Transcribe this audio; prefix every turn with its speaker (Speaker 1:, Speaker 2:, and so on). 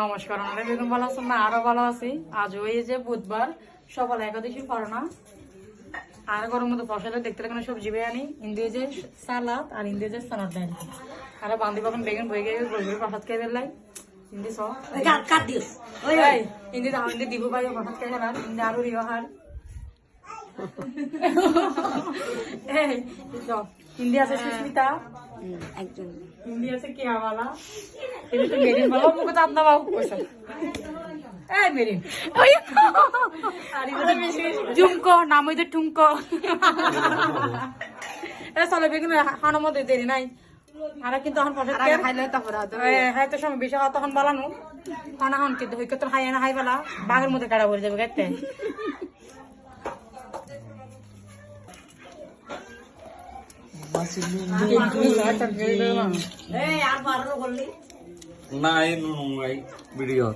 Speaker 1: নমস্কার, আমরা বেগম ভালো আছেন না? আরো ভালো আছি। আজ ওই যে বুধবার সকাল একাদশী পড়ানা আর গরম মতো ফসলে দেখতে লাগলে সবজি বেয়ানি ইন্দিয়ে যে সালাদ আর ইন্দিয়ে যে সালাদ দেন আর বান্ধি পাবেন বেগুন বই গিয়ে গরুর প্রসাদ খেয়ে বেলাই ইন্দি সব ইন্দি ইন্দি দিব ভাই প্রসাদ খেয়ে গেলাম ইন্দি আরো রিওহার হিন্দি আছে সুস্মিতা
Speaker 2: একজন
Speaker 1: হিন্দি আছে কেয়াওয়ালা এটা তো মেরিন বলো মুখে চাপ না বাবু কইছ এই মেরিন আর এটা ঝুমকো নাম হইছে ঠুমকো এ চলে বেগুন হানো মধ্যে দেরি নাই আর কিন্তু এখন পড়ে
Speaker 2: খাইলে তারপরে
Speaker 1: হ্যাঁ তো সময় বেশি তখন বালানো খানা হন কিন্তু হইকে তো হাই না হাই বেলা বাঘের মধ্যে কাটা পড়ে যাবে গাইতে
Speaker 3: নাই ভিডিও